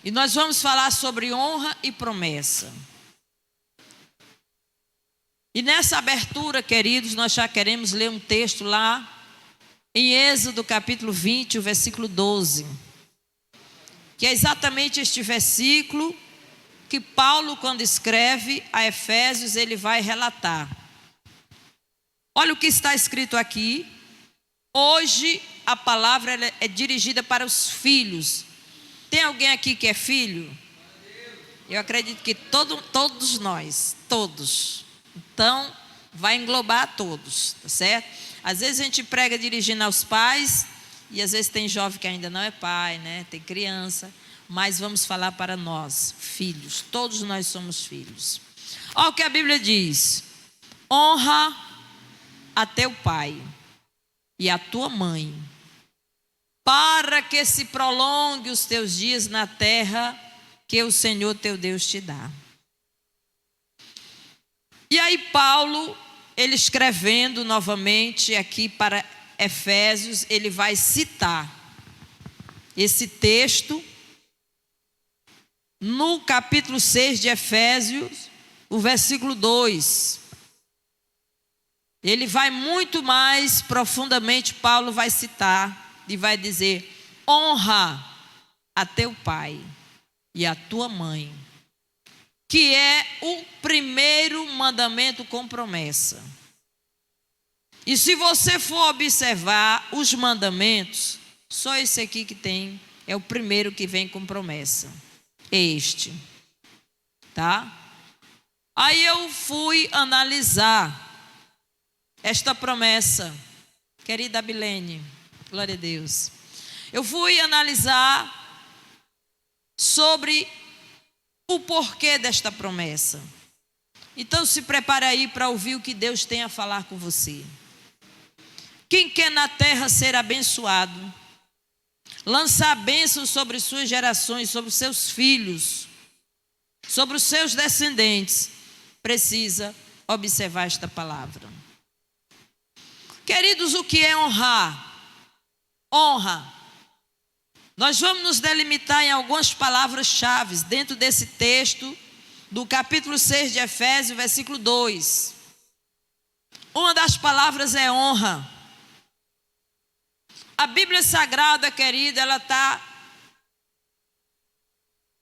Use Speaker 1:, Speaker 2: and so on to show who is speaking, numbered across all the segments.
Speaker 1: E nós vamos falar sobre honra e promessa. E nessa abertura, queridos, nós já queremos ler um texto lá em Êxodo capítulo 20, o versículo 12. Que é exatamente este versículo que Paulo, quando escreve a Efésios, ele vai relatar. Olha o que está escrito aqui. Hoje a palavra é dirigida para os filhos. Tem alguém aqui que é filho? Eu acredito que todos nós, todos. Então, vai englobar todos, tá certo? Às vezes a gente prega dirigindo aos pais, e às vezes tem jovem que ainda não é pai, né? Tem criança, mas vamos falar para nós, filhos. Todos nós somos filhos. Olha o que a Bíblia diz: honra a teu pai e a tua mãe, para que se prolongue os teus dias na terra que o Senhor teu Deus te dá. E aí Paulo, ele escrevendo novamente aqui para Efésios, ele vai citar esse texto no capítulo 6 de Efésios, o versículo 2. Ele vai muito mais profundamente, Paulo vai citar e vai dizer: honra a teu pai e a tua mãe, que é o primeiro mandamento com promessa. E se você for observar os mandamentos, só esse aqui que tem, é o primeiro que vem com promessa. Este, tá? Aí eu fui analisar esta promessa, querida Abilene, glória a Deus. Eu fui analisar sobre o porquê desta promessa. Então se prepare aí para ouvir o que Deus tem a falar com você. Quem quer na terra ser abençoado, lançar bênçãos sobre suas gerações, sobre os seus filhos, sobre os seus descendentes, precisa observar esta palavra. Queridos, o que é honrar? Honra. Nós vamos nos delimitar em algumas palavras-chave dentro desse texto do capítulo 6 de Efésios, versículo 2. Uma das palavras é honra. A Bíblia Sagrada, querida, ela está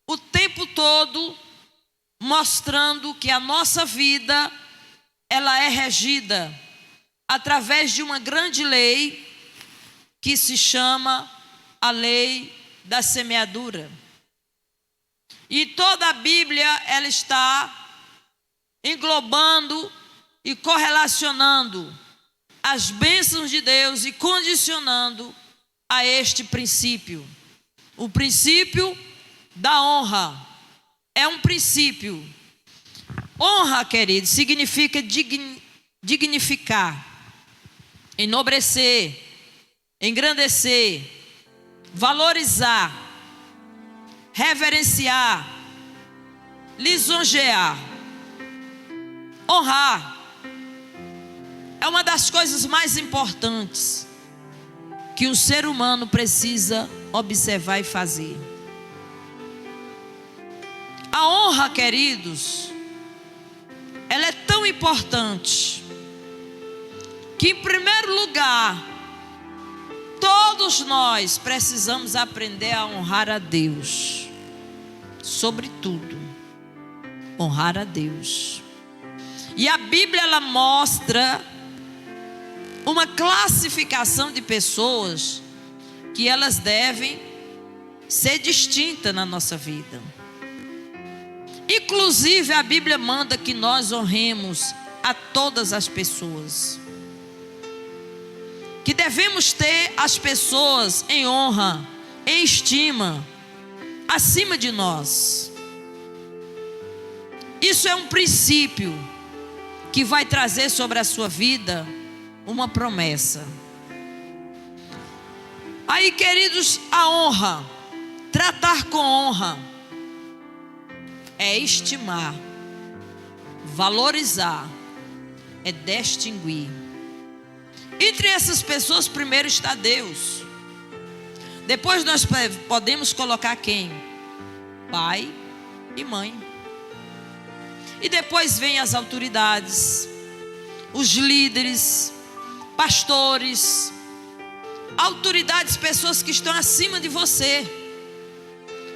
Speaker 1: o tempo todo mostrando que a nossa vida, ela é regida através de uma grande lei que se chama a lei da semeadura. E toda a Bíblia, ela está englobando e correlacionando as bênçãos de Deus e condicionando a este princípio. O princípio da honra é um princípio. Honra, querido, significa dignificar, enobrecer, engrandecer, valorizar, reverenciar, lisonjear. Honrar é uma das coisas mais importantes que um ser humano precisa observar e fazer. A honra, queridos, ela é tão importante que, em primeiro lugar, todos nós precisamos aprender a honrar a Deus. Sobretudo, honrar a Deus. E a Bíblia, ela mostra uma classificação de pessoas que elas devem ser distintas na nossa vida. Inclusive, a Bíblia manda que nós honremos a todas as pessoas. Que devemos ter as pessoas em honra, em estima, acima de nós. Isso é um princípio que vai trazer sobre a sua vida uma promessa. Aí, queridos, a honra, tratar com honra, é estimar, valorizar, é distinguir. Entre essas pessoas, primeiro está Deus. Depois nós podemos colocar quem? pai e mãe. E depois vem as autoridades, os líderes, pastores, autoridades, pessoas que estão acima de você.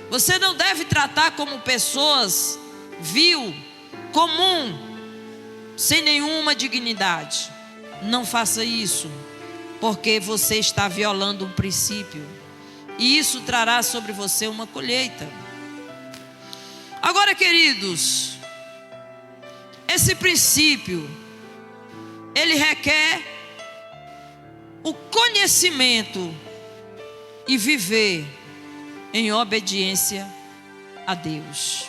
Speaker 1: Você não deve tratar como pessoas vil, comum, sem nenhuma dignidade. Não faça isso, porque você está violando um princípio, e isso trará sobre você uma colheita. Agora, queridos, esse princípio, ele requer o conhecimento e viver em obediência a Deus.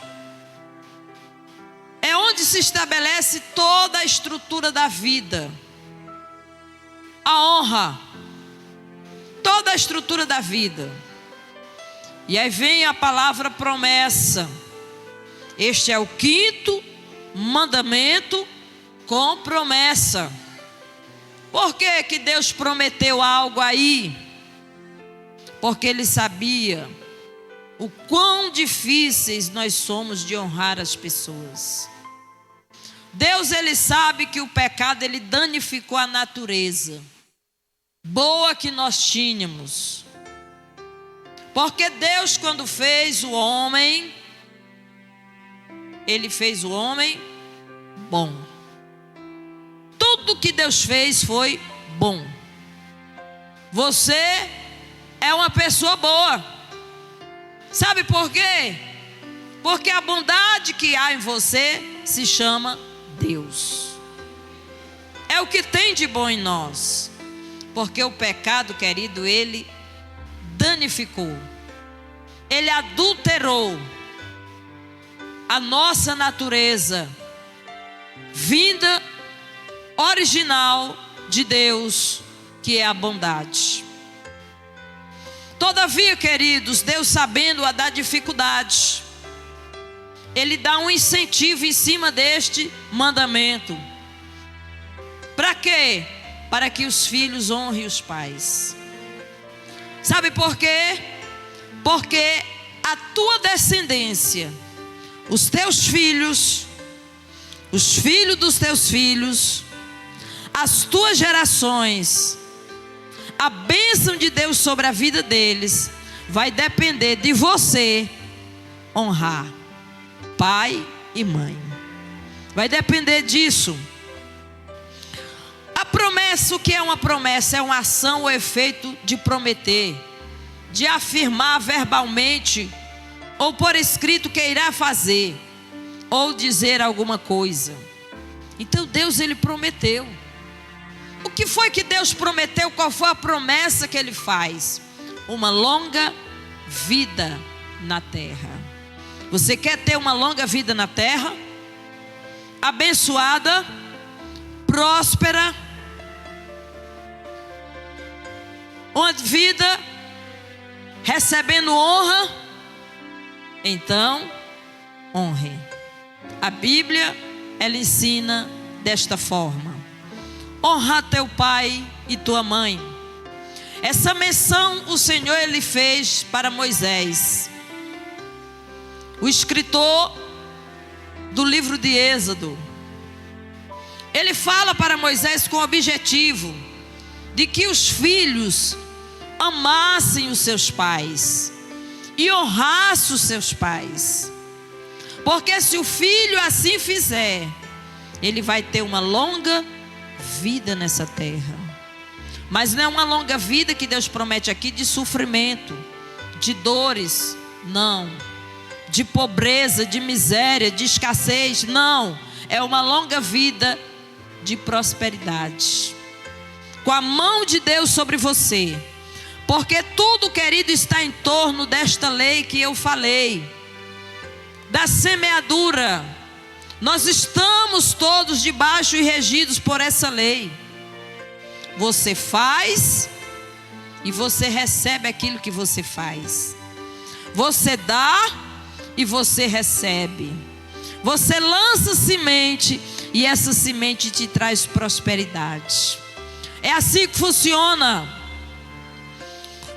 Speaker 1: É onde se estabelece toda a estrutura da vida. A honra, toda a estrutura da vida. E aí vem a palavra promessa. Este é o 5º mandamento com promessa. Por que que Deus prometeu algo aí? Porque Ele sabia o quão difíceis nós somos de honrar as pessoas. Deus, Ele sabe que o pecado, ele danificou a natureza boa que nós tínhamos. Porque Deus, quando fez o homem, Ele fez o homem bom. Tudo que Deus fez foi bom. Você é uma pessoa boa. Sabe por quê? Porque a bondade que há em você se chama Deus. É o que tem de bom em nós. Porque o pecado, querido, ele danificou, ele adulterou a nossa natureza vinda original de Deus, que é a bondade. Todavia, queridos, Deus, sabendo a da dificuldade, Ele dá um incentivo em cima deste mandamento. Para quê? Para que os filhos honrem os pais. Sabe por quê? Porque a tua descendência, os teus filhos, os filhos dos teus filhos, as tuas gerações, a bênção de Deus sobre a vida deles vai depender de você honrar pai e mãe. Vai depender disso. A promessa, o que é uma promessa? É uma ação ou efeito de prometer, de afirmar verbalmente ou por escrito que irá fazer ou dizer alguma coisa. Então Deus, Ele prometeu. O que foi que Deus prometeu? Qual foi a promessa que Ele faz? Uma longa vida na terra. Você quer ter uma longa vida na terra? Abençoada, próspera, uma vida recebendo honra? Então, honre. A Bíblia, ela ensina desta forma: honra teu pai e tua mãe. Essa menção o Senhor, Ele fez para Moisés, o escritor do livro de Êxodo. Ele fala para Moisés com o objetivo de que os filhos amassem os seus pais e honrassem os seus pais. Porque se o filho assim fizer, ele vai ter uma longa vida nessa terra. Mas não é uma longa vida que Deus promete aqui de sofrimento, de dores, não. De pobreza, de miséria, de escassez, não. É uma longa vida de prosperidade, com a mão de Deus sobre você. Porque tudo, querido, está em torno desta lei que eu falei, da semeadura. Nós estamos todos debaixo e regidos por essa lei. Você faz e você recebe aquilo que você faz. Você dá e você recebe. Você lança semente e essa semente te traz prosperidade. É assim que funciona.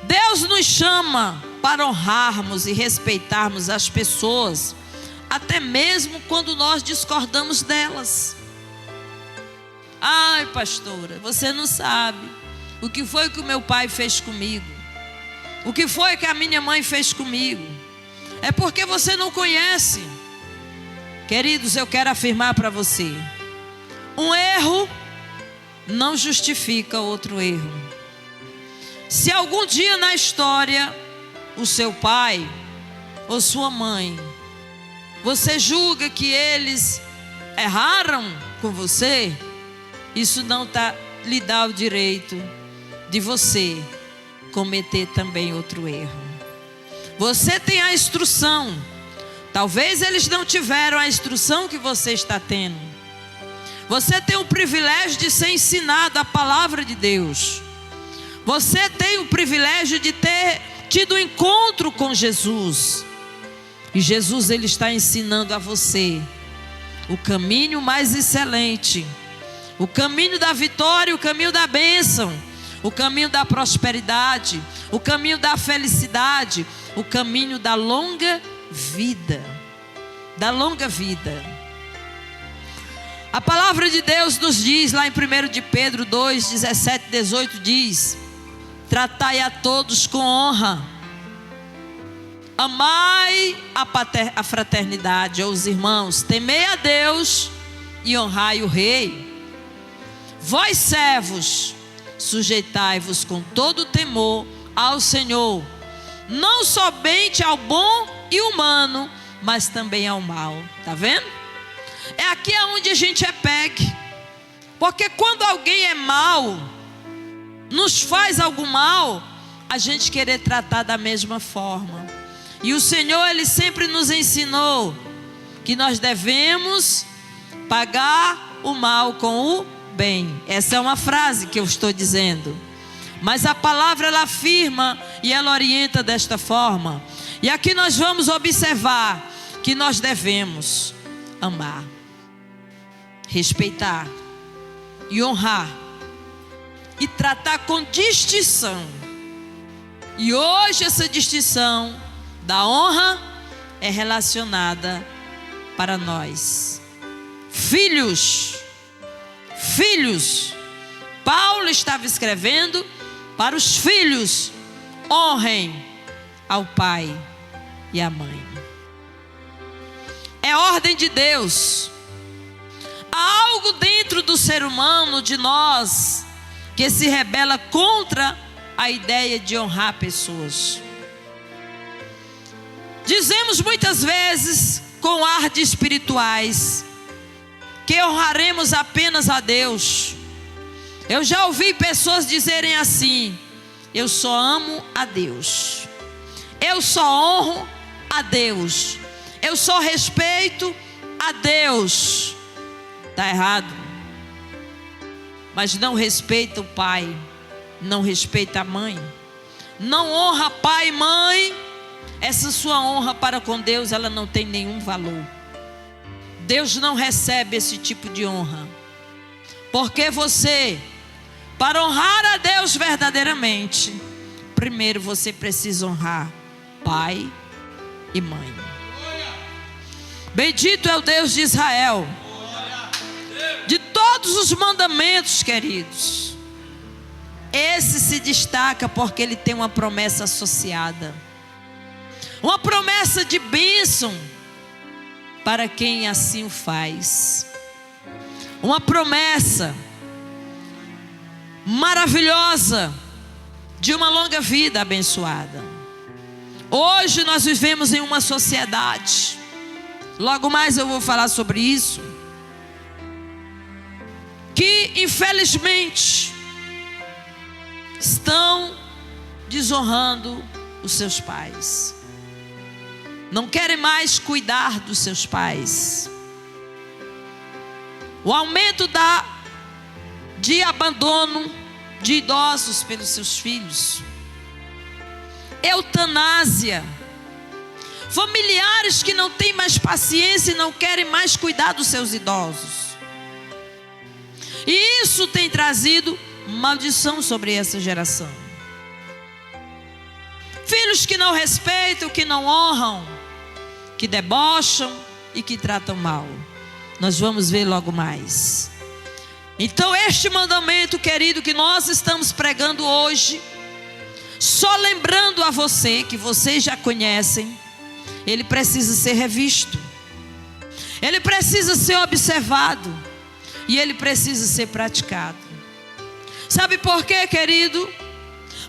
Speaker 1: Deus nos chama para honrarmos e respeitarmos as pessoas, até mesmo quando nós discordamos delas. Ai, pastora, você não sabe o que foi que o meu pai fez comigo, o que foi que a minha mãe fez comigo. É porque você não conhece. Queridos, eu quero afirmar para você: um erro não justifica outro erro. Se algum dia na história o seu pai ou sua mãe, você julga que eles erraram com você, isso não lhe dá o direito de você cometer também outro erro. Você tem a instrução. Talvez eles não tiveram a instrução que você está tendo. Você tem o privilégio de ser ensinado a palavra de Deus. Você tem o privilégio de ter tido um encontro com Jesus. E Jesus, ele está ensinando a você o caminho mais excelente, o caminho da vitória, o caminho da bênção, o caminho da prosperidade, o caminho da felicidade, o caminho da longa vida. Da longa vida. A palavra de Deus nos diz lá em 1 de Pedro 2, 17 e 18 diz: tratai a todos com honra, amai a fraternidade, ou os irmãos, temei a Deus e honrai o rei. Vós servos, sujeitai-vos com todo temor ao Senhor, não somente ao bom e humano, mas também ao mal. Está vendo? É aqui onde a gente é pegue. Porque quando alguém é mal, nos faz algum mal, a gente querer tratar da mesma forma. E o Senhor, ele sempre nos ensinou que nós devemos pagar o mal com o bem. Essa é uma frase que eu estou dizendo, mas a palavra ela afirma e ela orienta desta forma. E aqui nós vamos observar que nós devemos amar, respeitar e honrar e tratar com distinção. E hoje essa distinção da honra é relacionada para nós. Filhos, Paulo estava escrevendo para os filhos: honrem ao pai e à mãe. É ordem de Deus. Há algo dentro do ser humano, de nós, que se rebela contra a ideia de honrar pessoas. Dizemos muitas vezes, com ar de espirituais, que honraremos apenas a Deus. Eu já ouvi pessoas dizerem assim: eu só amo a Deus, eu só honro a Deus, eu só respeito a Deus. Está errado. Mas não respeita o pai, não respeita a mãe, não honra pai e mãe. Essa sua honra para com Deus, ela não tem nenhum valor. Deus não recebe esse tipo de honra. Porque você, para honrar a Deus verdadeiramente, primeiro você precisa honrar pai e mãe. Bendito é o Deus de Israel. De todos os mandamentos, queridos, esse se destaca porque ele tem uma promessa associada, uma promessa de bênção para quem assim o faz, uma promessa maravilhosa de uma longa vida abençoada. Hoje nós vivemos em uma sociedade, logo mais eu vou falar sobre isso, que infelizmente estão desonrando os seus pais, não querem mais cuidar dos seus pais. O aumento de abandono de idosos pelos seus filhos, eutanásia, familiares que não têm mais paciência e não querem mais cuidar dos seus idosos. E isso tem trazido maldição sobre essa geração. Filhos que não respeitam, que não honram, que debocham e que tratam mal. Nós vamos ver logo mais. Então este mandamento, querido, que nós estamos pregando hoje, só lembrando a você, que vocês já conhecem, ele precisa ser revisto, ele precisa ser observado e ele precisa ser praticado. Sabe por quê, querido?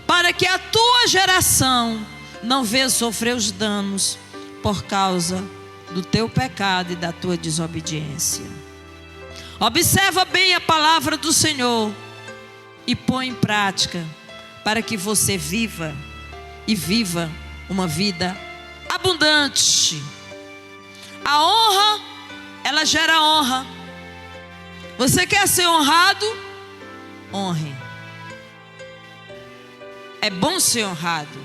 Speaker 1: Para que a tua geração não venha sofrer os danos por causa do teu pecado e da tua desobediência. Observa bem a palavra do Senhor e põe em prática, para que você viva e viva uma vida abundante. A honra, ela gera honra. Você quer ser honrado? Honre. É bom ser honrado,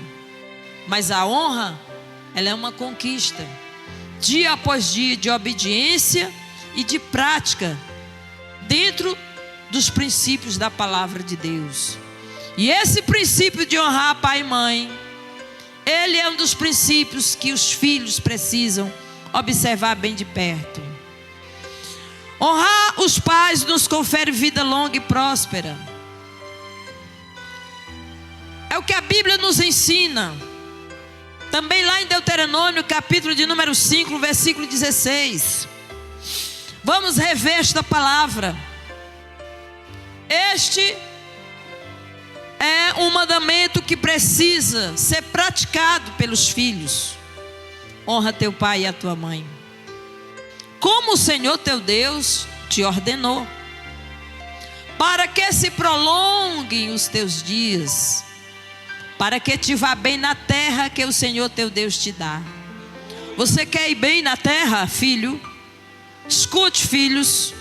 Speaker 1: mas a honra, ela é uma conquista, dia após dia, de obediência e de prática, dentro dos princípios da palavra de Deus. E esse princípio de honrar pai e mãe, ele é um dos princípios que os filhos precisam observar bem de perto. Honrar os pais nos confere vida longa e próspera. É o que a Bíblia nos ensina. Também lá em Deuteronômio, capítulo de número 5, versículo 16. Vamos rever esta palavra. Este é um mandamento que precisa ser praticado pelos filhos. Honra teu pai e a tua mãe, como o Senhor teu Deus te ordenou, para que se prolonguem os teus dias, para que te vá bem na terra que o Senhor teu Deus te dá. Você quer ir bem na terra, filho? Escute, filhos,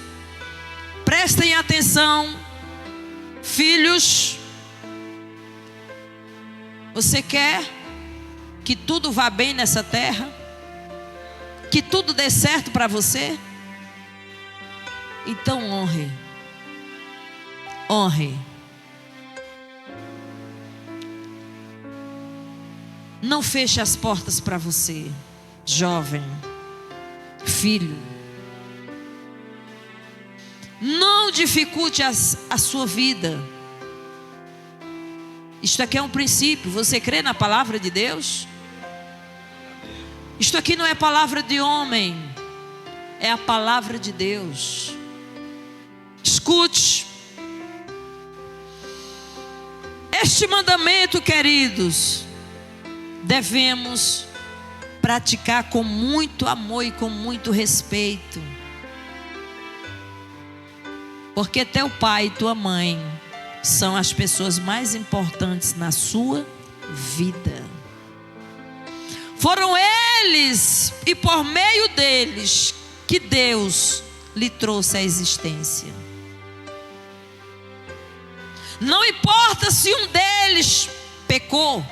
Speaker 1: prestem atenção, filhos. Você quer que tudo vá bem nessa terra? Que tudo dê certo para você? Então honre. Honre. Não feche as portas para você, jovem, filho. Não dificulte a sua vida. Isto aqui é um princípio. Você crê na palavra de Deus? Isto aqui não é palavra de homem, é a palavra de Deus. Escute. Este mandamento, queridos, devemos praticar com muito amor e com muito respeito. Porque teu pai e tua mãe são as pessoas mais importantes na sua vida. Foram eles e por meio deles que Deus lhe trouxe à existência. Não importa se um deles pecou,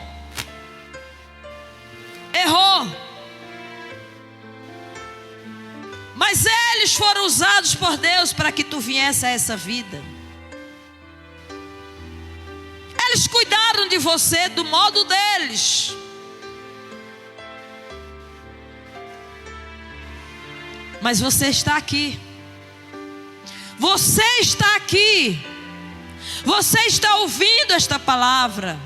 Speaker 1: errou, mas eles foram usados por Deus para que tu viesse a essa vida. Eles cuidaram de você do modo deles. Mas você está aqui. Você está aqui. Você está ouvindo esta palavra.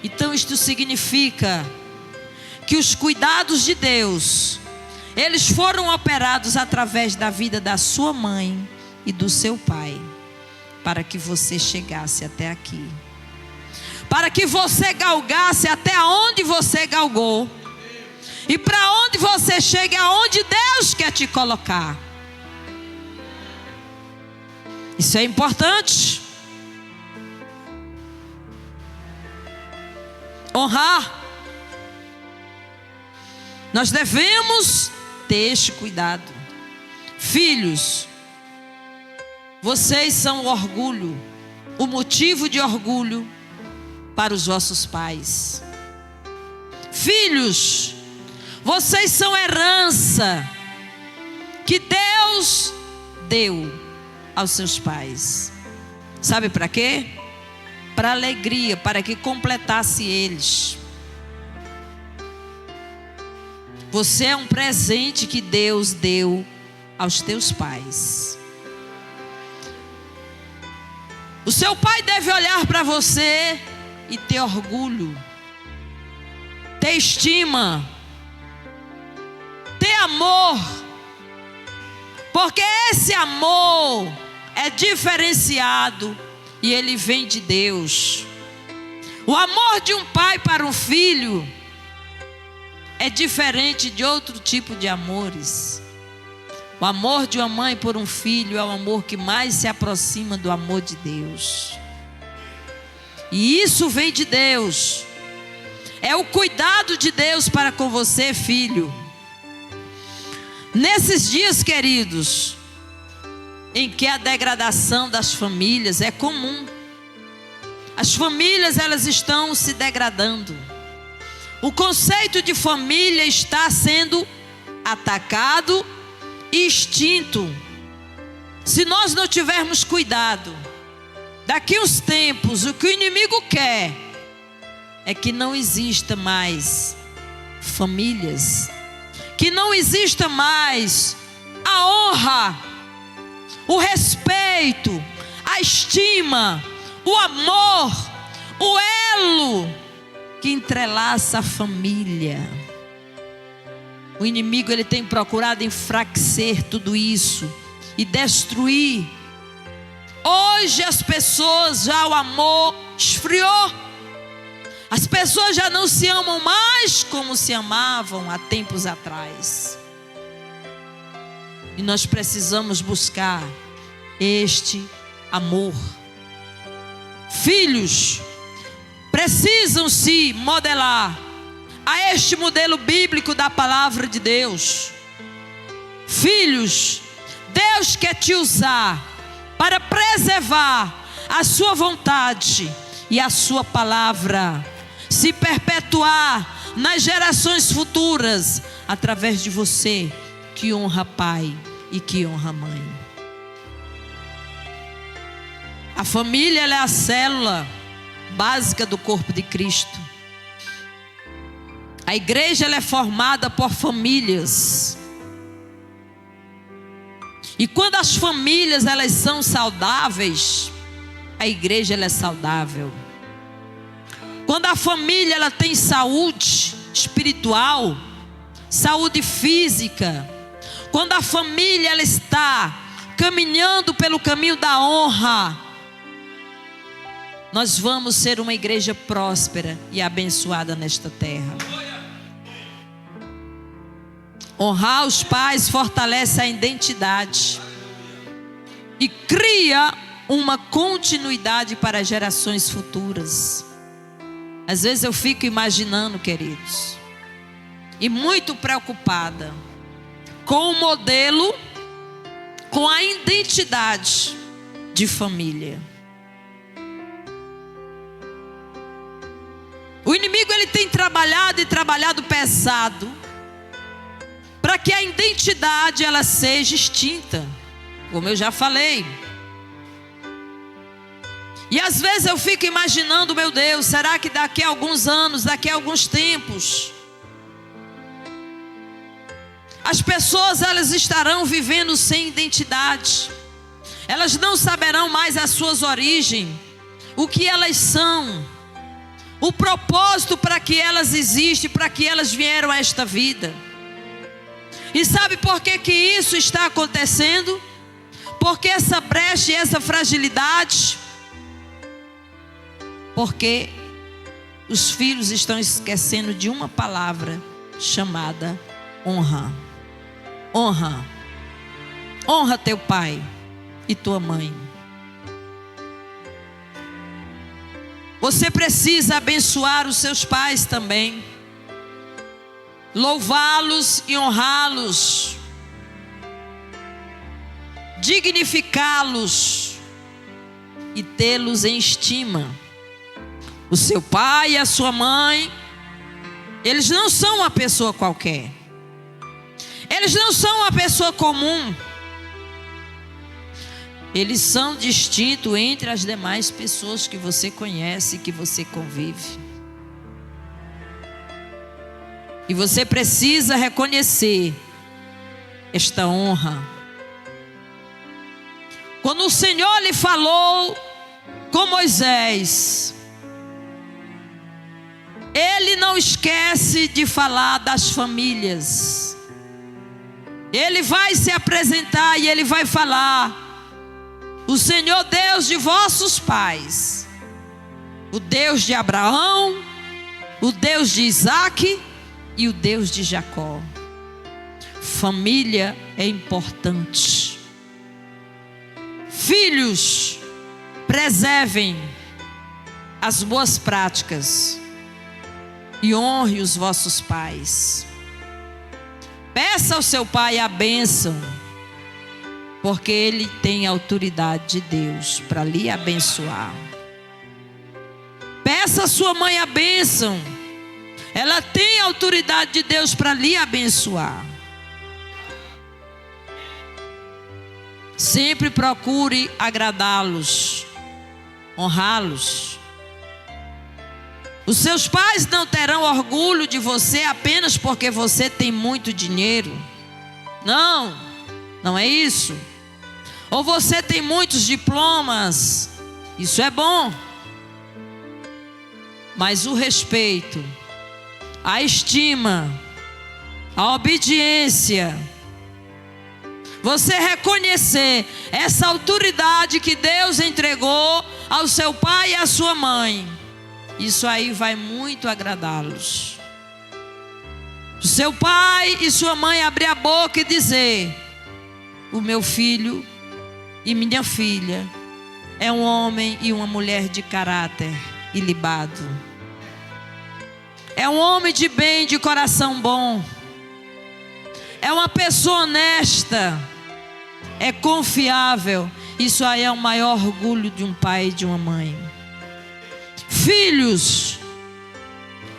Speaker 1: Então isto significa que os cuidados de Deus, eles foram operados através da vida da sua mãe e do seu pai, para que você chegasse até aqui, para que você galgasse até onde você galgou, e para onde você chegue, aonde Deus quer te colocar. Isso é importante. Honrar. Nós devemos ter este cuidado. Filhos, vocês são o orgulho, o motivo de orgulho para os vossos pais. Filhos, vocês são herança que Deus deu aos seus pais. Sabe para quê? para alegria, para que completasse eles. Você é um presente que Deus deu aos teus pais. O seu pai deve olhar para você e ter orgulho, ter estima, ter amor, porque esse amor é diferenciado e ele vem de Deus. O amor de um pai para um filho é diferente de outro tipo de amores. O amor de uma mãe por um filho é o amor que mais se aproxima do amor de Deus. E isso vem de Deus. É o cuidado de Deus para com você, filho. Nesses dias, queridos, em que a degradação das famílias é comum. As famílias, elas estão se degradando. O conceito de família está sendo atacado e extinto. Se nós não tivermos cuidado, daqui uns tempos, o que o inimigo quer é que não exista mais famílias, que não exista mais a honra, o respeito, a estima, o amor, o elo que entrelaça a família. O inimigo, ele tem procurado enfraquecer tudo isso e destruir. Hoje as pessoas, já o amor esfriou. As pessoas já não se amam mais como se amavam há tempos atrás. E nós precisamos buscar este amor. Filhos precisam se modelar a este modelo bíblico da palavra de Deus. Filhos, Deus quer te usar para preservar a sua vontade e a sua palavra se perpetuar nas gerações futuras através de você, que honra pai e que honra mãe. A família, ela é a célula básica do corpo de Cristo. A igreja, ela é formada por famílias. E quando as famílias, elas são saudáveis, a igreja, ela é saudável. Quando a família, ela tem saúde espiritual, saúde física, quando a família, ela está caminhando pelo caminho da honra, nós vamos ser uma igreja próspera e abençoada nesta terra. Honrar os pais fortalece a identidade e cria uma continuidade para gerações futuras. Às vezes eu fico imaginando, queridos, e muito preocupada com o modelo, com a identidade de família. O inimigo, ele tem trabalhado e trabalhado pesado para que a identidade, ela seja extinta, como eu já falei. E às vezes eu fico imaginando, meu Deus, será que daqui a alguns anos, daqui a alguns tempos, as pessoas, elas estarão vivendo sem identidade. Elas não saberão mais as suas origens, o que elas são, o propósito para que elas existem, para que elas vieram a esta vida. E sabe por que que isso está acontecendo? Porque essa brecha e essa fragilidade, porque os filhos estão esquecendo de uma palavra chamada honra. Honra. Honra teu pai e tua mãe. Você precisa abençoar os seus pais também, louvá-los e honrá-los, dignificá-los e tê-los em estima. O seu pai e a sua mãe, eles não são uma pessoa qualquer, eles não são uma pessoa comum, eles são distintos entre as demais pessoas que você conhece, que você convive. E você precisa reconhecer esta honra. Quando o Senhor lhe falou com Moisés, Ele não esquece de falar das famílias. Ele vai se apresentar e Ele vai falar: o Senhor Deus de vossos pais, o Deus de Abraão, o Deus de Isaque e o Deus de Jacó. Família é importante. Filhos, preservem as boas práticas e honre os vossos pais. Peça ao seu pai a bênção, porque ele tem autoridade de Deus para lhe abençoar. Peça à sua mãe a bênção, ela tem autoridade de Deus para lhe abençoar. Sempre procure agradá-los, honrá-los. Os seus pais não terão orgulho de você apenas porque você tem muito dinheiro. Não, não é isso. Ou você tem muitos diplomas. Isso é bom. Mas o respeito, a estima, a obediência, você reconhecer essa autoridade que Deus entregou ao seu pai e à sua mãe, isso aí vai muito agradá-los. O seu pai e sua mãe abrir a boca e dizer: o meu filho e minha filha é um homem e uma mulher de caráter ilibado, é um homem de bem, de coração bom, é uma pessoa honesta, é confiável. Isso aí é o maior orgulho de um pai e de uma mãe. Filhos,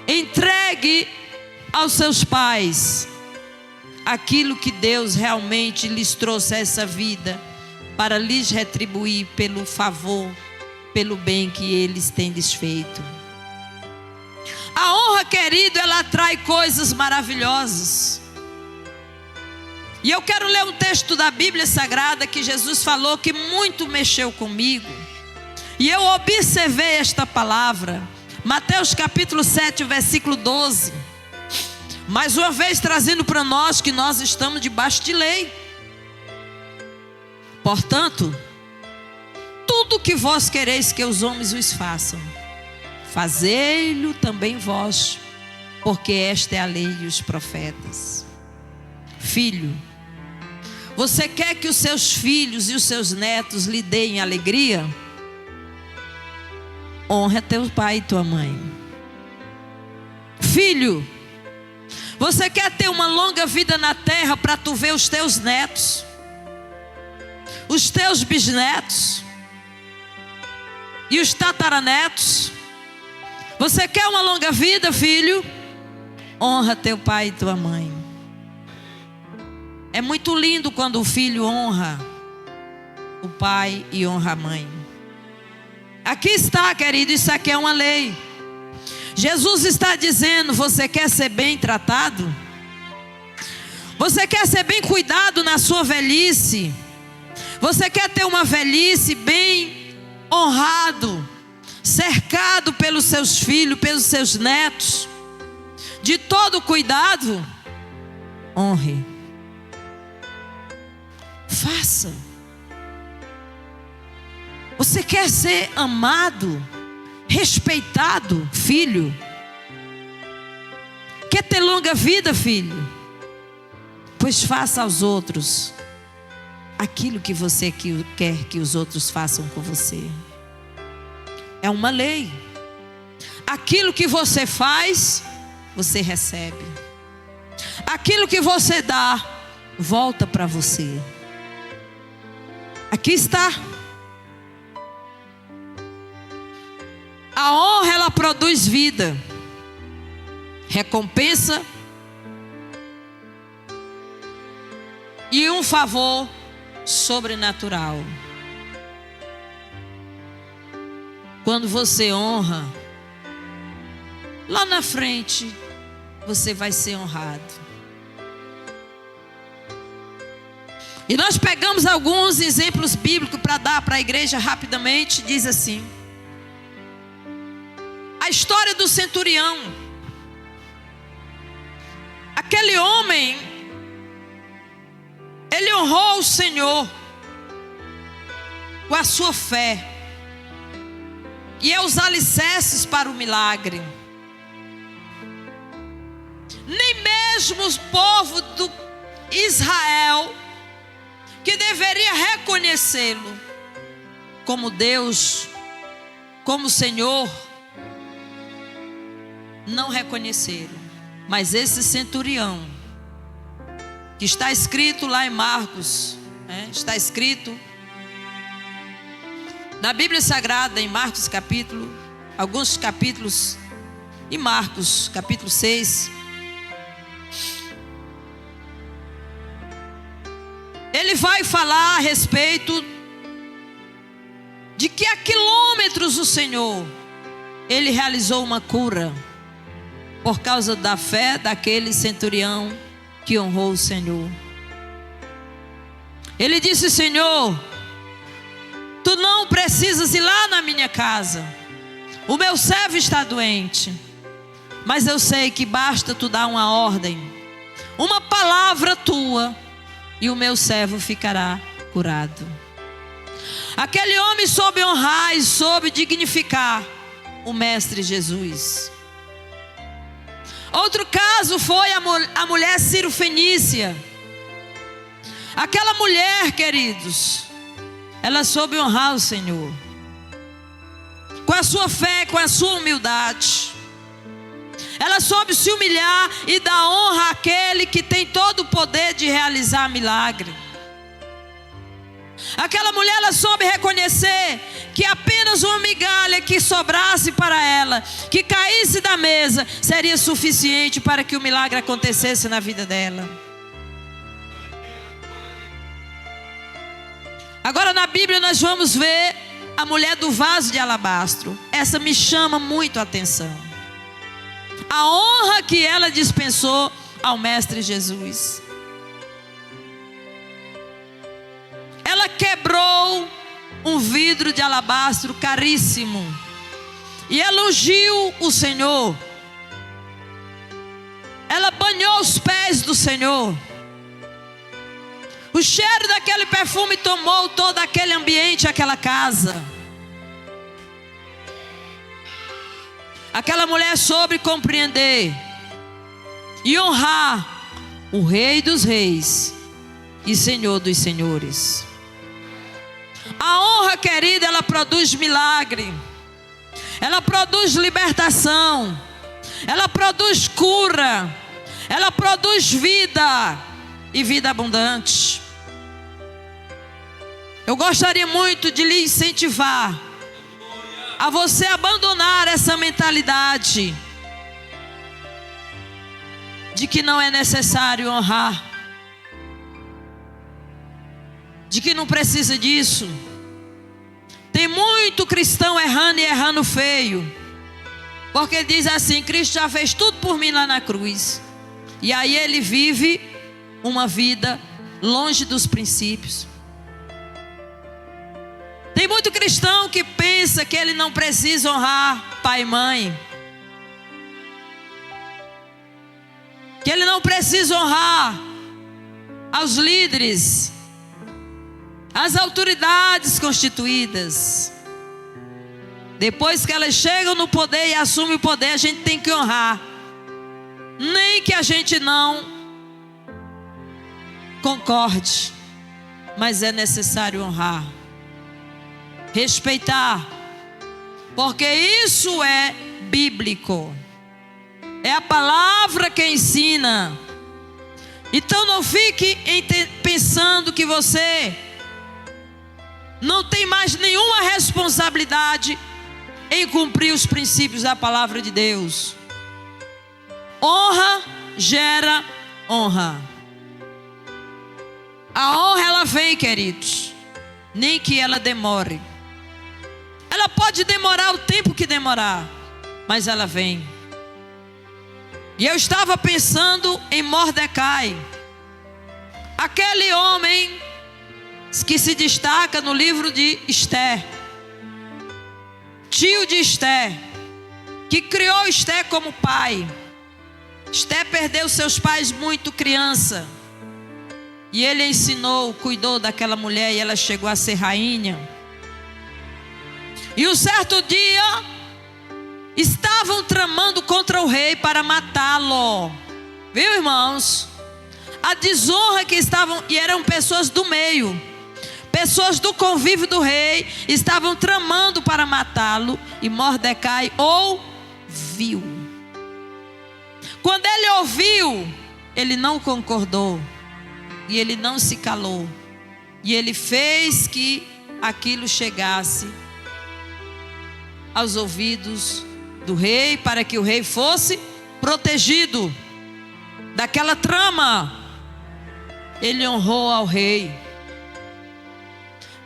Speaker 1: entregue aos seus pais aquilo que Deus realmente lhes trouxe a essa vida, para lhes retribuir pelo favor, pelo bem que eles têm lhes feito. A honra, querido, ela atrai coisas maravilhosas. E eu quero ler um texto da Bíblia Sagrada que Jesus falou que muito mexeu comigo. E eu observei esta palavra, Mateus capítulo 7, versículo 12. Mais uma vez trazendo para nós que nós estamos debaixo de lei. Portanto, tudo que vós quereis que os homens os façam, fazei-lo também vós, porque esta é a lei e os profetas. Filho, você quer que os seus filhos e os seus netos lhe deem alegria? Honra teu pai e tua mãe. Filho, você quer ter uma longa vida na terra para tu ver os teus netos, os teus bisnetos e os tataranetos? Você quer uma longa vida, filho? Honra teu pai e tua mãe. É muito lindo quando o filho honra o pai e honra a mãe. Aqui está, querido, isso aqui é uma lei. Jesus está dizendo: você quer ser bem tratado? Você quer ser bem cuidado na sua velhice? Você quer ter uma velhice bem honrado, cercado pelos seus filhos, pelos seus netos, de todo cuidado? Honre. Faça. Você quer ser amado, respeitado, filho? Quer ter longa vida, filho? Pois faça aos outros aquilo que você quer que os outros façam com você. É uma lei. Aquilo que você faz, você recebe. Aquilo que você dá, volta para você. Aqui está. A honra, ela produz vida, recompensa e um favor sobrenatural. quando você honra, lá na frente você vai ser honrado. E nós pegamos alguns exemplos bíblicos para dar para a igreja rapidamente. Diz assim: a história do centurião. Aquele homem, ele honrou o Senhor com a sua fé e é os alicerces para o milagre. Nem mesmo o povo do Israel, que deveria reconhecê-lo como Deus, como Senhor, não reconheceram. Mas esse centurião, que está escrito lá em Marcos, está escrito na Bíblia Sagrada, em Marcos capítulo, alguns capítulos, em Marcos capítulo 6, ele vai falar a respeito de que a quilômetros do Senhor, ele realizou uma cura, por causa da fé daquele centurião que honrou o Senhor. Ele disse: Senhor, tu não precisas ir lá na minha casa, o meu servo está doente, mas eu sei que basta tu dar uma ordem, uma palavra tua, e o meu servo ficará curado. Aquele homem soube honrar e soube dignificar o Mestre Jesus. Outro caso foi a mulher Ciro-fenícia. Aquela mulher, queridos, ela soube honrar o Senhor com a sua fé, com a sua humildade. Ela soube se humilhar e dar honra àquele que tem todo o poder de realizar milagre. Aquela mulher, ela soube reconhecer que apenas uma migalha que sobrasse para ela, que caísse da mesa, seria suficiente para que o milagre acontecesse na vida dela. Agora na Bíblia nós vamos ver a mulher do vaso de alabastro. Essa me chama muito a atenção. A honra que ela dispensou ao Mestre Jesus. Ela quebrou um vidro de alabastro caríssimo e elogiou o Senhor. Ela banhou os pés do Senhor. O cheiro daquele perfume tomou todo aquele ambiente, aquela casa. Aquela mulher soube compreender e honrar o Rei dos Reis e Senhor dos Senhores. A honra, querida, ela produz milagre, ela produz libertação, ela produz cura, ela produz vida e vida abundante. Eu gostaria muito de lhe incentivar a você abandonar essa mentalidade de que não é necessário honrar, de que não precisa disso. Tem muito cristão errando e errando feio, porque ele diz assim: Cristo já fez tudo por mim lá na cruz, e aí ele vive uma vida longe dos princípios. Tem muito cristão que pensa que ele não precisa honrar pai e mãe, que ele não precisa honrar aos líderes, as autoridades constituídas. Depois que elas chegam no poder e assumem o poder, a gente tem que honrar, nem que a gente não concorde, mas é necessário honrar, respeitar, porque isso é bíblico, é a palavra que ensina. Então não fique pensando que você não tem mais nenhuma responsabilidade em cumprir os princípios da palavra de Deus. Honra gera honra. A honra, ela vem, queridos, nem que ela demore. Ela pode demorar o tempo que demorar, mas ela vem. E eu estava pensando em Mordecai, aquele homem que se destaca no livro de Esther, tio de Esther, que criou Esther como pai. Esther perdeu seus pais muito criança, e ele ensinou, cuidou daquela mulher, e ela chegou a ser rainha. E um certo dia, estavam tramando contra o rei para matá-lo. Viu, irmãos? A desonra que estavam, e eram pessoas do meio, pessoas do convívio do rei, estavam tramando para matá-lo. E Mordecai ouviu. Quando ele ouviu, ele não concordou, e ele não se calou, e ele fez que aquilo chegasse aos ouvidos do rei, para que o rei fosse protegido daquela trama. Ele honrou ao rei.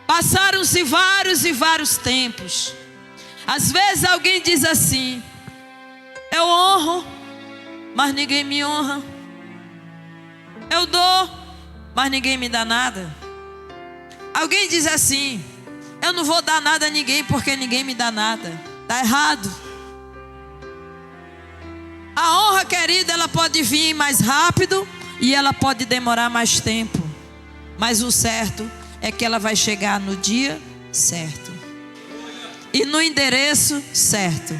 Speaker 1: Passaram-se vários e vários tempos. Às vezes alguém diz assim: eu honro, mas ninguém me honra. Eu dou, mas ninguém me dá nada. Alguém diz assim: eu não vou dar nada a ninguém porque ninguém me dá nada. Está errado. A honra, querida, ela pode vir mais rápido e ela pode demorar mais tempo, mas o certo é que ela vai chegar no dia certo e no endereço certo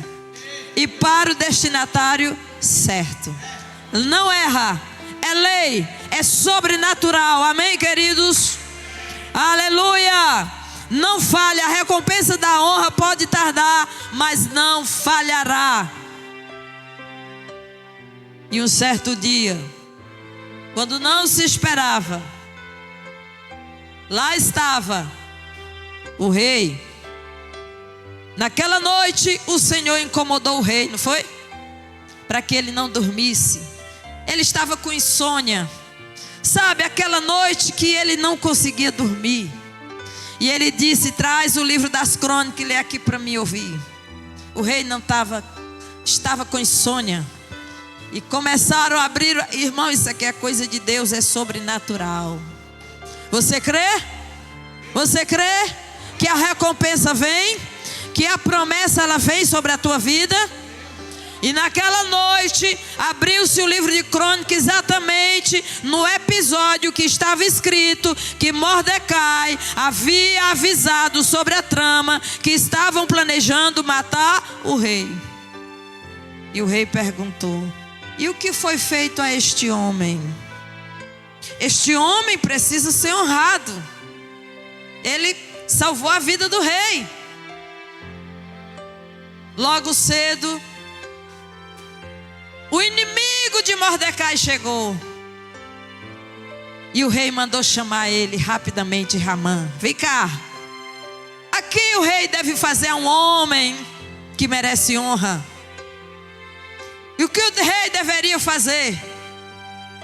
Speaker 1: e para o destinatário certo. Não erra, é lei, é sobrenatural. Amém, queridos? Aleluia! Não falha. A recompensa da honra pode tardar, mas não falhará. E um certo dia, quando não se esperava, lá estava o rei. Naquela noite o Senhor incomodou o rei, não foi? Para que ele não dormisse. Ele estava com insônia. Sabe, aquela noite que ele não conseguia dormir. E ele disse: traz o livro das crônicas e lê aqui para mim ouvir. O rei não estava com insônia. E começaram a abrir. Irmão, isso aqui é coisa de Deus, é sobrenatural. Você crê? Você crê que a recompensa vem? Que a promessa ela vem sobre a tua vida? E naquela noite abriu-se o livro de crônicas, exatamente no episódio que estava escrito que Mordecai havia avisado sobre a trama, que estavam planejando matar o rei. E o rei perguntou: e o que foi feito a este homem? Este homem precisa ser honrado. Ele salvou a vida do rei. Logo cedo, o inimigo de Mordecai chegou. E o rei mandou chamar ele rapidamente. Ramã, vem cá. Aqui o rei deve fazer a um homem que merece honra. E o que o rei deveria fazer?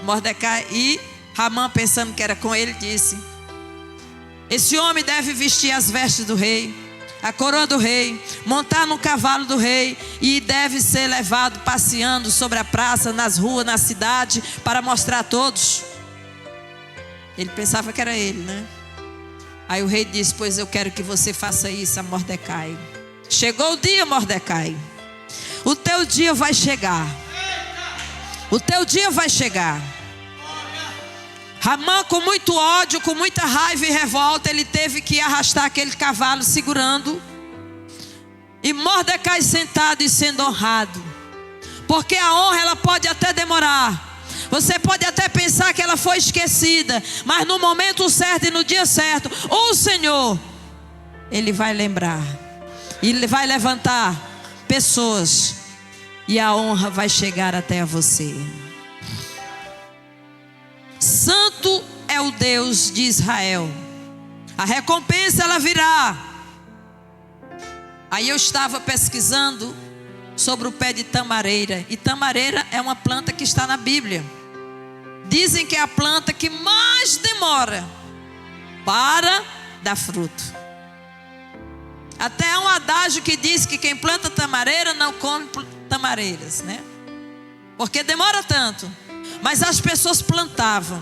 Speaker 1: Mordecai e Ramã, pensando que era com ele, disse: esse homem deve vestir as vestes do rei, a coroa do rei, montar no cavalo do rei, e deve ser levado passeando sobre a praça, nas ruas, na cidade, para mostrar a todos. Ele pensava que era ele, né? Aí o rei disse: pois eu quero que você faça isso a Mordecai. Chegou o dia, Mordecai. O teu dia vai chegar. O teu dia vai chegar. Ramã, com muito ódio, com muita raiva e revolta, ele teve que arrastar aquele cavalo segurando. E Mordecai sentado e sendo honrado. Porque a honra ela pode até demorar. Você pode até pensar que ela foi esquecida, mas no momento certo e no dia certo, o Senhor, Ele vai lembrar. Ele vai levantar pessoas e a honra vai chegar até a você. Santo é o Deus de Israel. A recompensa ela virá. Aí eu estava pesquisando sobre o pé de tamareira. E tamareira é uma planta que está na Bíblia. Dizem que é a planta que mais demora para dar fruto. Até há um adágio que diz que quem planta tamareira não come tamareiras, né? Porque demora tanto. Mas as pessoas plantavam,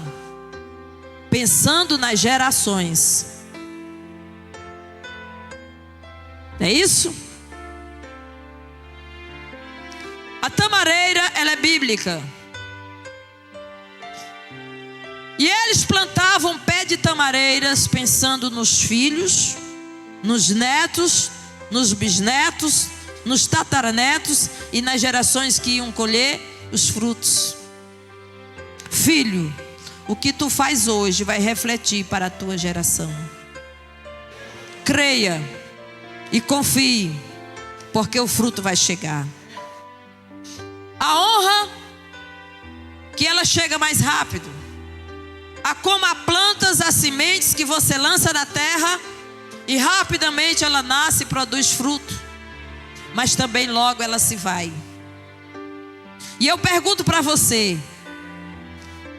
Speaker 1: pensando nas gerações. É isso? A tamareira, ela é bíblica. E eles plantavam pé de tamareiras pensando nos filhos, nos netos, nos bisnetos, nos tataranetos e nas gerações que iam colher os frutos. Filho, o que tu faz hoje vai refletir para a tua geração. Creia e confie, porque o fruto vai chegar. A honra, que ela chega mais rápido. A como há plantas, as sementes que você lança na terra e rapidamente ela nasce e produz fruto, mas também logo ela se vai. E eu pergunto para você,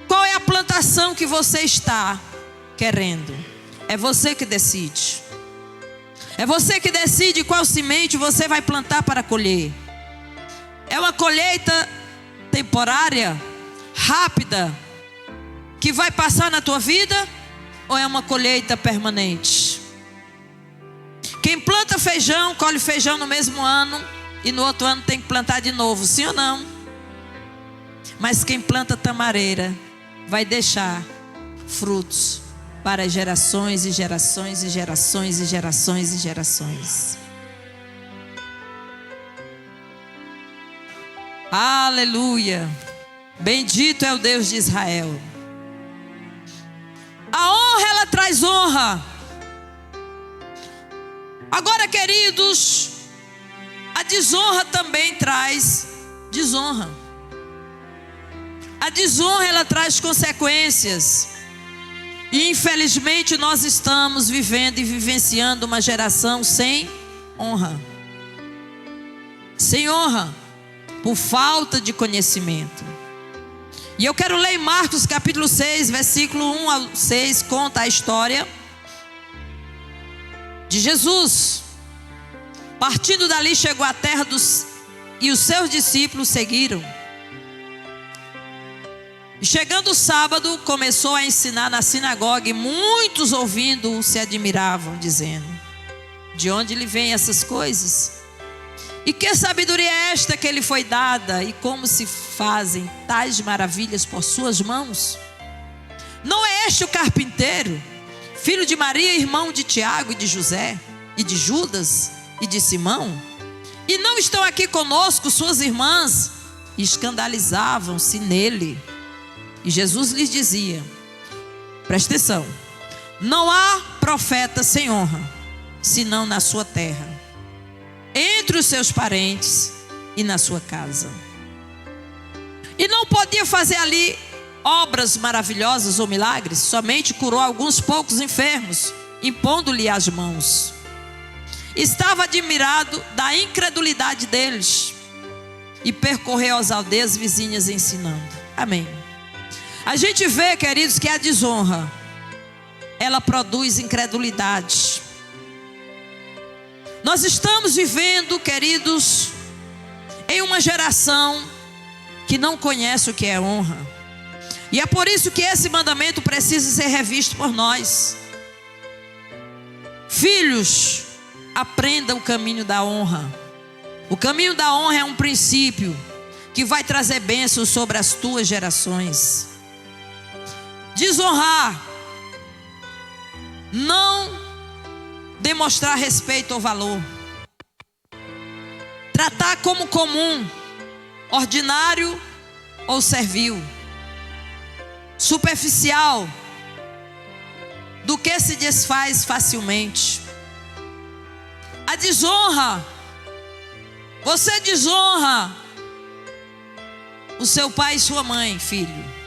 Speaker 1: qual é a plantação que você está querendo? É você que decide. É você que decide qual semente você vai plantar para colher. É uma colheita temporária, rápida, que vai passar na tua vida, ou é uma colheita permanente? Quem planta feijão, colhe feijão no mesmo ano, e no outro ano tem que plantar de novo, sim ou não? Mas quem planta tamareira vai deixar frutos para gerações e gerações e gerações e gerações e gerações. Aleluia! Bendito é o Deus de Israel. A honra, ela traz honra. Agora, queridos, a desonra também traz desonra. A desonra, ela traz consequências. E infelizmente nós estamos vivendo e vivenciando uma geração sem honra. Sem honra, por falta de conhecimento. E eu quero ler em Marcos capítulo 6, versículo 1 a 6, conta a história de Jesus. Partindo dali chegou à terra e os seus discípulos seguiram. E chegando o sábado, começou a ensinar na sinagoga, e muitos ouvindo se admiravam, dizendo: de onde lhe vêm essas coisas? E que sabedoria é esta que lhe foi dada? E como se fazem tais maravilhas por suas mãos? Não é este o carpinteiro, filho de Maria, irmão de Tiago e de José, e de Judas e de Simão? E não estão aqui conosco suas irmãs? E escandalizavam-se nele. E Jesus lhes dizia, presta atenção: não há profeta sem honra, senão na sua terra, entre os seus parentes e na sua casa. E não podia fazer ali obras maravilhosas ou milagres, somente curou alguns poucos enfermos, impondo-lhe as mãos. Estava admirado da incredulidade deles e percorreu as aldeias vizinhas ensinando. Amém. A gente vê, queridos, que a desonra, ela produz incredulidade. Nós estamos vivendo, queridos, em uma geração que não conhece o que é honra. E é por isso que esse mandamento precisa ser revisto por nós. Filhos, aprenda o caminho da honra. O caminho da honra é um princípio que vai trazer bênçãos sobre as tuas gerações. Desonrar, não demonstrar respeito ou valor, tratar como comum, ordinário ou servil, superficial, do que se desfaz facilmente. A desonra, você desonra o seu pai e sua mãe, filho,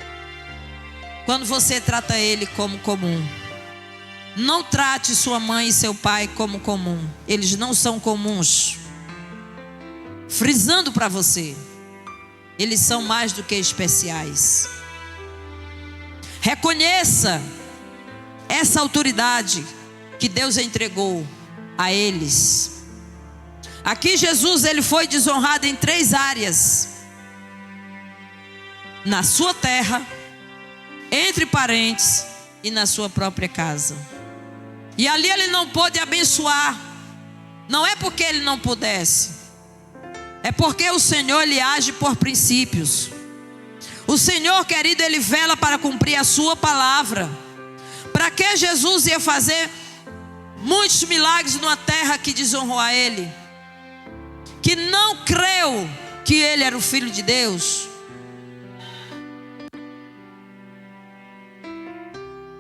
Speaker 1: quando você trata ele como comum. Não trate sua mãe e seu pai como comum. Eles não são comuns. Frisando para você, eles são mais do que especiais. Reconheça essa autoridade que Deus entregou a eles. Aqui Jesus, ele foi desonrado em 3 áreas: na sua terra, entre parentes e na sua própria casa. E ali ele não pôde abençoar. Não é porque ele não pudesse, é porque o Senhor, ele age por princípios. O Senhor, querido, ele vela para cumprir a sua palavra. Para que Jesus ia fazer muitos milagres numa terra que desonrou a ele, que não creu que ele era o Filho de Deus?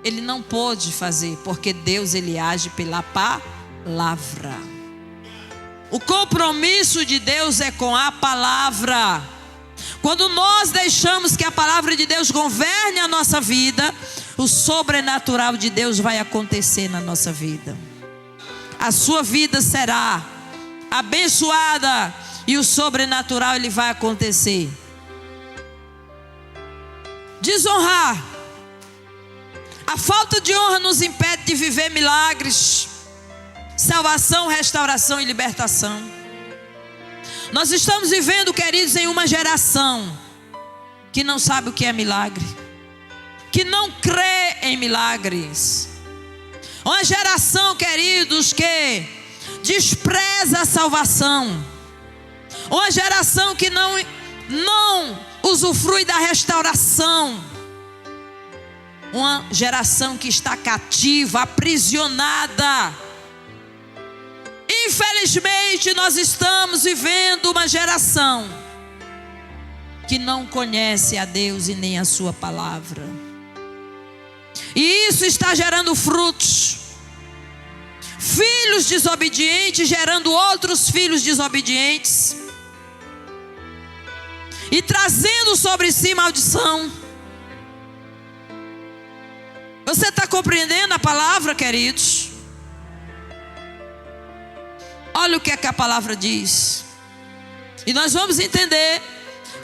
Speaker 1: Ele não pôde fazer, porque Deus, ele age pela palavra. O compromisso de Deus é com a palavra. Quando nós deixamos que a palavra de Deus governe a nossa vida, o sobrenatural de Deus vai acontecer na nossa vida. A sua vida será abençoada e o sobrenatural, ele vai acontecer. Desonrar. A falta de honra nos impede de viver milagres, salvação, restauração e libertação. Nós estamos vivendo, queridos, em uma geração que não sabe o que é milagre, que não crê em milagres. Uma geração, queridos, que despreza a salvação. Uma geração que não usufrui da restauração. Uma geração que está cativa, aprisionada. Infelizmente, nós estamos vivendo uma geração que não conhece a Deus e nem a sua palavra. E isso está gerando frutos. Filhos desobedientes gerando outros filhos desobedientes. E trazendo sobre si maldição. Você está compreendendo a palavra, queridos? Olha o que é que a palavra diz. E nós vamos entender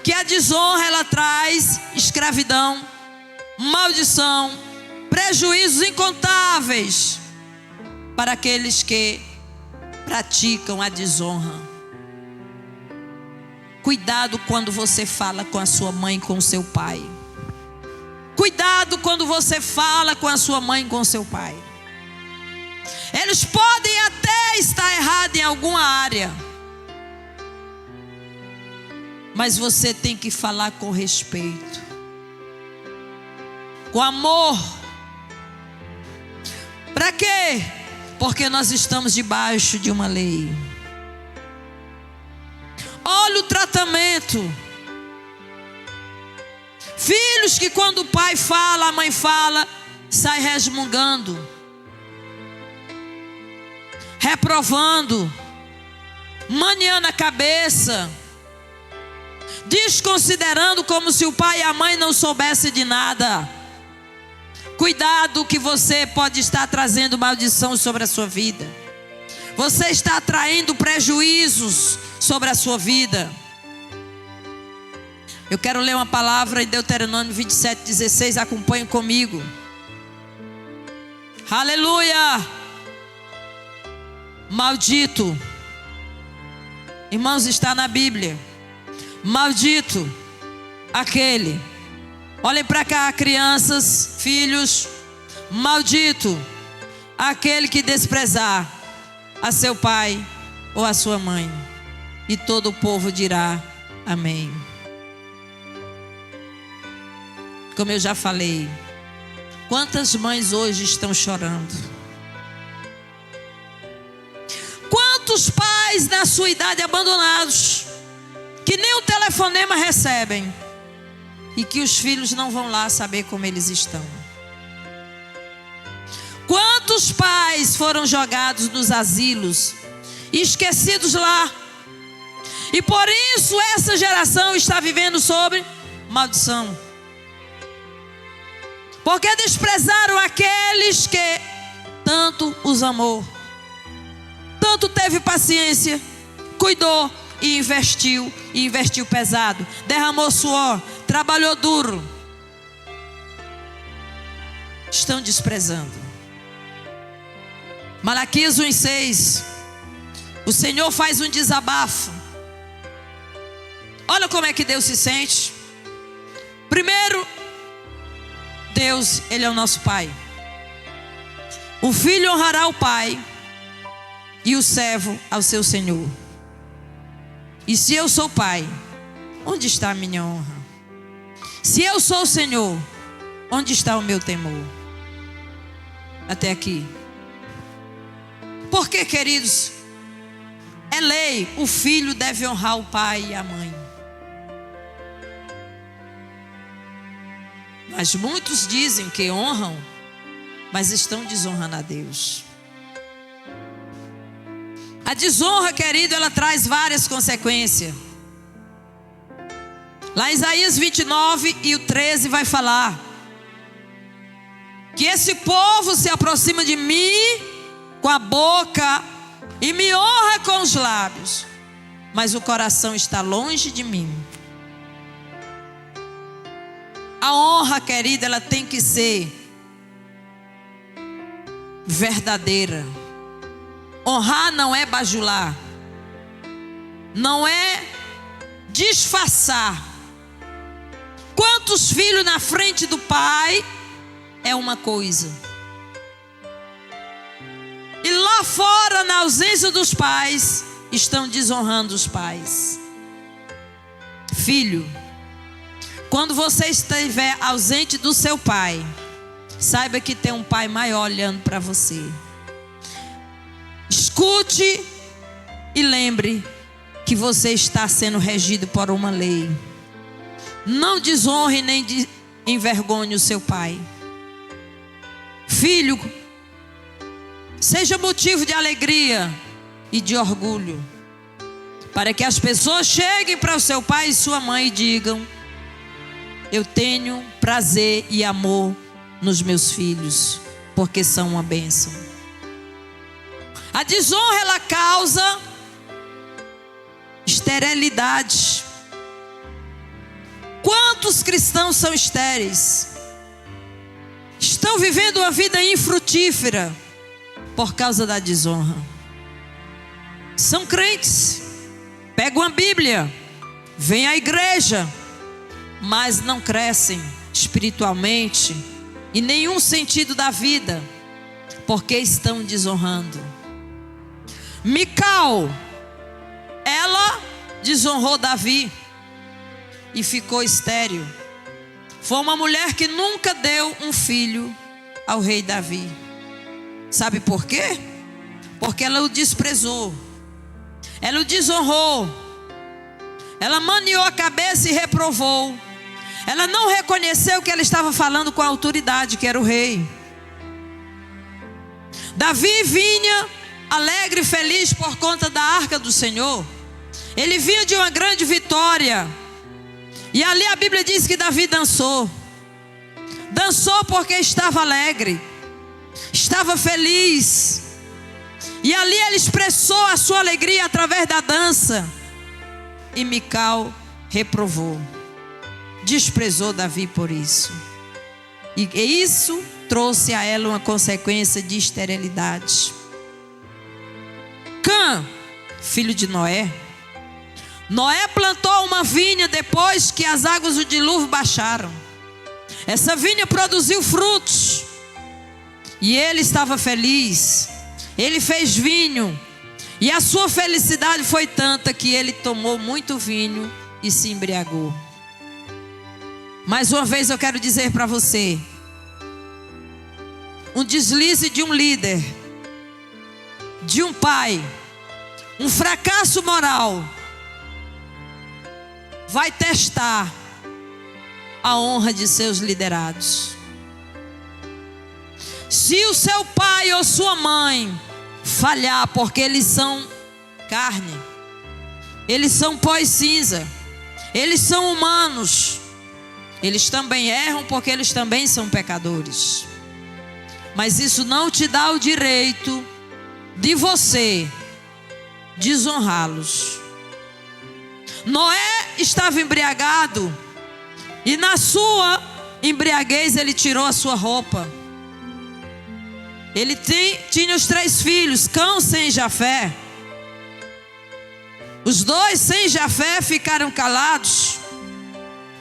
Speaker 1: que a desonra, ela traz escravidão, maldição, prejuízos incontáveis para aqueles que praticam a desonra. Cuidado quando você fala com a sua mãe, com o seu pai. Cuidado quando você fala com a sua mãe, com o seu pai. Eles podem até estar errados em alguma área, mas você tem que falar com respeito, com amor. Para quê? Porque nós estamos debaixo de uma lei. Olha o tratamento. Filhos que quando o pai fala, a mãe fala, sai resmungando, reprovando, maniando a cabeça, desconsiderando, como se o pai e a mãe não soubessem de nada. Cuidado, que você pode estar trazendo maldição sobre a sua vida. Você está atraindo prejuízos sobre a sua vida. Eu quero ler uma palavra em Deuteronômio 27:16. Acompanhe comigo. Aleluia. Maldito. Irmãos, está na Bíblia. Maldito aquele. Olhem para cá, crianças, filhos. Maldito aquele que desprezar a seu pai ou a sua mãe. E todo o povo dirá amém. Como eu já falei, quantas mães hoje estão chorando? Quantos pais na sua idade abandonados, que nem o telefonema recebem, e que os filhos não vão lá saber como eles estão? Quantos pais foram jogados nos asilos, esquecidos lá, e por isso essa geração está vivendo sobre maldição? Porque desprezaram aqueles que tanto os amou, tanto teve paciência, cuidou e investiu pesado, derramou suor, trabalhou duro. Estão desprezando. Malaquias 1:6. O Senhor faz um desabafo. Olha como é que Deus se sente. Primeiro, Deus, Ele é o nosso Pai. O filho honrará o pai e o servo ao seu senhor. E se eu sou pai, onde está a minha honra? Se eu sou o Senhor, onde está o meu temor? Até aqui. Porque, queridos, é lei, o filho deve honrar o pai e a mãe. Mas muitos dizem que honram, mas estão desonrando a Deus. A desonra, querido, ela traz várias consequências. Lá em Isaías 29 e o 13 vai falar que esse povo se aproxima de mim com a boca e me honra com os lábios, mas o coração está longe de mim. A honra, querida, ela tem que ser verdadeira. Honrar não é bajular, não é disfarçar. Quantos filhos na frente do pai é uma coisa, e lá fora, na ausência dos pais, estão desonrando os pais. Filho, quando você estiver ausente do seu pai, saiba que tem um pai maior olhando para você. Escute e lembre que você está sendo regido por uma lei. Não desonre nem envergonhe o seu pai. Filho, seja motivo de alegria e de orgulho, para que as pessoas cheguem para o seu pai e sua mãe e digam: eu tenho prazer e amor nos meus filhos, porque são uma bênção. A desonra, ela causa esterilidade. Quantos cristãos são estéreis? Estão vivendo uma vida infrutífera por causa da desonra. São crentes, pegam a Bíblia, vêm à igreja, mas não crescem espiritualmente em nenhum sentido da vida, porque estão desonrando. Mical, ela desonrou Davi e ficou estéril. Foi uma mulher que nunca deu um filho ao rei Davi. Sabe por quê? Porque ela o desprezou, ela o desonrou, ela maniou a cabeça e reprovou. Ela não reconheceu que ela estava falando com a autoridade, que era o rei. Davi vinha alegre e feliz por conta da arca do Senhor. Ele vinha de uma grande vitória. E ali a Bíblia diz que Davi dançou. Dançou porque estava alegre, estava feliz. E ali ele expressou a sua alegria através da dança. E Mical reprovou, desprezou Davi por isso. E isso trouxe a ela uma consequência de esterilidade. Cã, filho de Noé. Noé plantou uma vinha depois que as águas do dilúvio baixaram. Essa vinha produziu frutos. E ele estava feliz. Ele fez vinho. E a sua felicidade foi tanta que ele tomou muito vinho e se embriagou. Mais uma vez eu quero dizer para você: um deslize de um líder, de um pai, um fracasso moral, vai testar a honra de seus liderados. Se o seu pai ou sua mãe falhar, porque eles são carne, eles são pó e cinza, eles são humanos, eles também erram porque eles também são pecadores. Mas isso não te dá o direito de você desonrá-los. Noé estava embriagado e na sua embriaguez ele tirou a sua roupa. Ele tinha os 3 filhos, Cão, Sem e Jafé. Os 2 sem Jafé ficaram calados,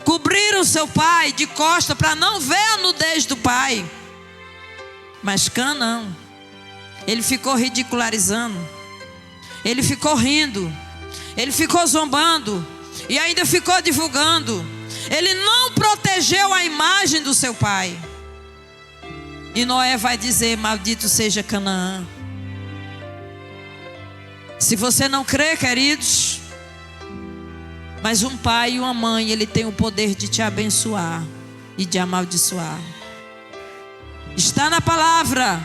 Speaker 1: cobriram seu pai de costa para não ver a nudez do pai. Mas Cã não. Ele ficou ridicularizando, ele ficou rindo, ele ficou zombando e ainda ficou divulgando. Ele não protegeu a imagem do seu pai. E Noé vai dizer: maldito seja Canaã. Se você não crê, queridos, mas um pai e uma mãe, ele tem o poder de te abençoar e de amaldiçoar. Está na palavra: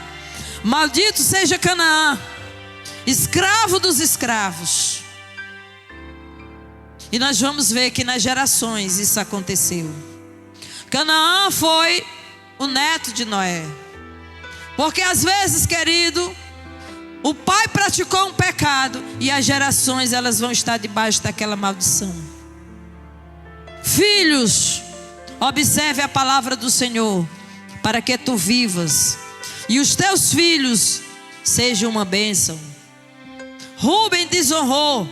Speaker 1: maldito seja Canaã, escravo dos escravos. E nós vamos ver que nas gerações isso aconteceu. Canaã foi o neto de Noé. Porque às vezes, querido, o pai praticou um pecado e as gerações, elas vão estar debaixo daquela maldição. Filhos, observe a palavra do Senhor, para que tu vivas e os teus filhos sejam uma bênção. Rúben desonrou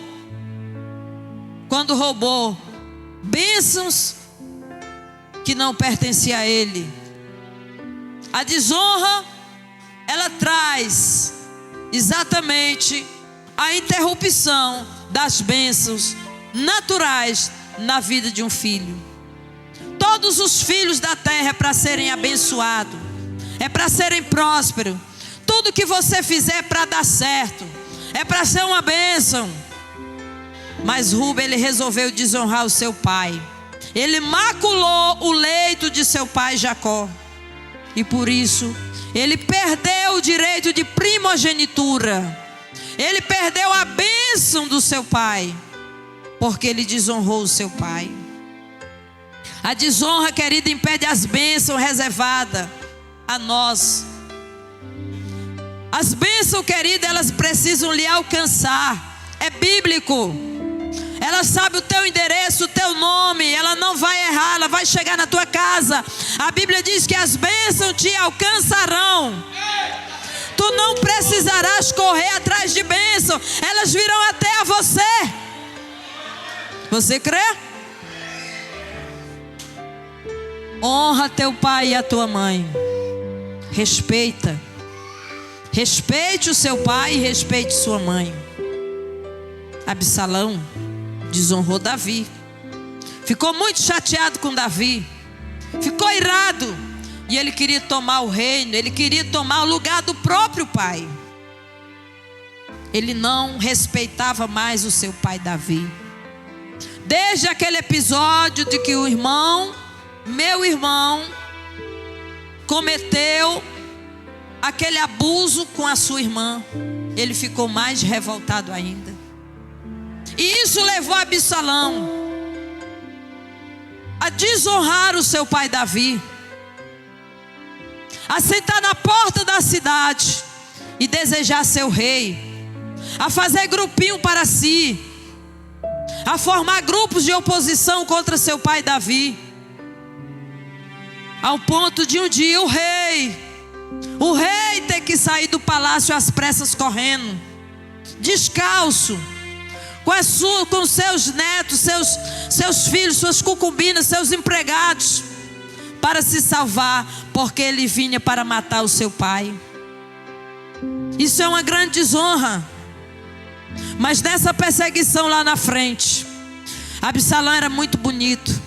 Speaker 1: quando roubou bênçãos que não pertenciam a ele. A desonra, ela traz exatamente a interrupção das bênçãos naturais na vida de um filho. Todos os filhos da terra é para serem abençoados, é para serem prósperos. Tudo que você fizer é para dar certo, é para ser uma bênção. Mas Rúben, ele resolveu desonrar o seu pai. Ele maculou o leito de seu pai Jacó. E por isso, ele perdeu o direito de primogenitura. Ele perdeu a bênção do seu pai, porque ele desonrou o seu pai. A desonra, querida, impede as bênçãos reservadas a nós. As bênçãos, querida, elas precisam lhe alcançar. É bíblico. Ela sabe o teu endereço, o teu nome. Ela não vai errar, ela vai chegar na tua casa. A Bíblia diz que as bênçãos te alcançarão. Tu não precisarás correr atrás de bênção, elas virão até a você. Você crê? Honra teu pai e a tua mãe. Respeita. Respeite o seu pai e respeite sua mãe. Absalão desonrou Davi. Ficou muito chateado com Davi. Ficou irado. E ele queria tomar o reino. Ele queria tomar o lugar do próprio pai. Ele não respeitava mais o seu pai Davi. Desde aquele episódio de que o irmão, meu irmão, cometeu aquele abuso com a sua irmã, ele ficou mais revoltado ainda. E isso levou Absalão a desonrar o seu pai Davi, a sentar na porta da cidade e desejar ser o rei, a fazer grupinho para si, a formar grupos de oposição contra seu pai Davi, ao ponto de um dia o rei ter que sair do palácio às pressas correndo, descalço, com seus netos, seus filhos, suas concubinas, seus empregados, para se salvar, porque ele vinha para matar o seu pai. Isso é uma grande desonra. Mas nessa perseguição lá na frente, Absalão era muito bonito,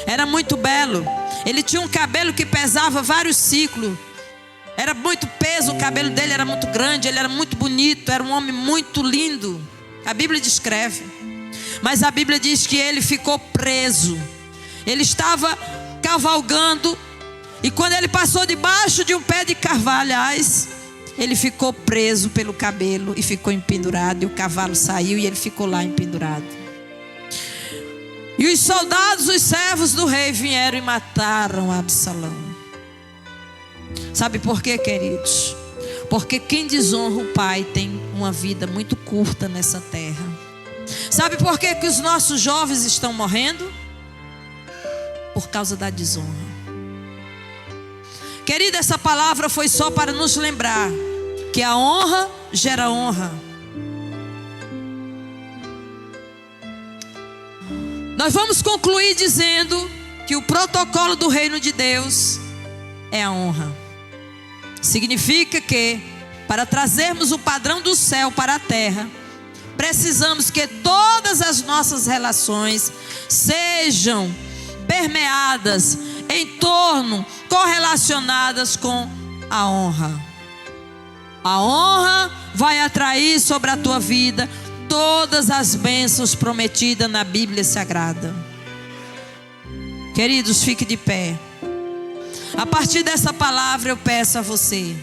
Speaker 1: era muito belo. Ele tinha um cabelo que pesava vários ciclos. Era muito peso, o cabelo dele era muito grande, ele era muito bonito, era um homem muito lindo. A Bíblia descreve. Mas a Bíblia diz que ele ficou preso. Ele estava cavalgando, e quando ele passou debaixo de um pé de carvalhais, ele ficou preso pelo cabelo e ficou empendurado. E o cavalo saiu e ele ficou lá empendurado. E os soldados, os servos do rei vieram e mataram Absalão. Sabe por quê, queridos? Porque quem desonra o pai tem uma vida muito curta nessa terra. Sabe por quê que os nossos jovens estão morrendo? Por causa da desonra. Querida, essa palavra foi só para nos lembrar que a honra gera honra. Nós vamos concluir dizendo que o protocolo do reino de Deus é a honra. Significa que, para trazermos o padrão do céu para a terra, precisamos que todas as nossas relações sejam permeadas em torno, correlacionadas com a honra. A honra vai atrair sobre a tua vida todas as bênçãos prometidas na Bíblia Sagrada. Queridos, fique de pé. A partir dessa palavra eu peço a você,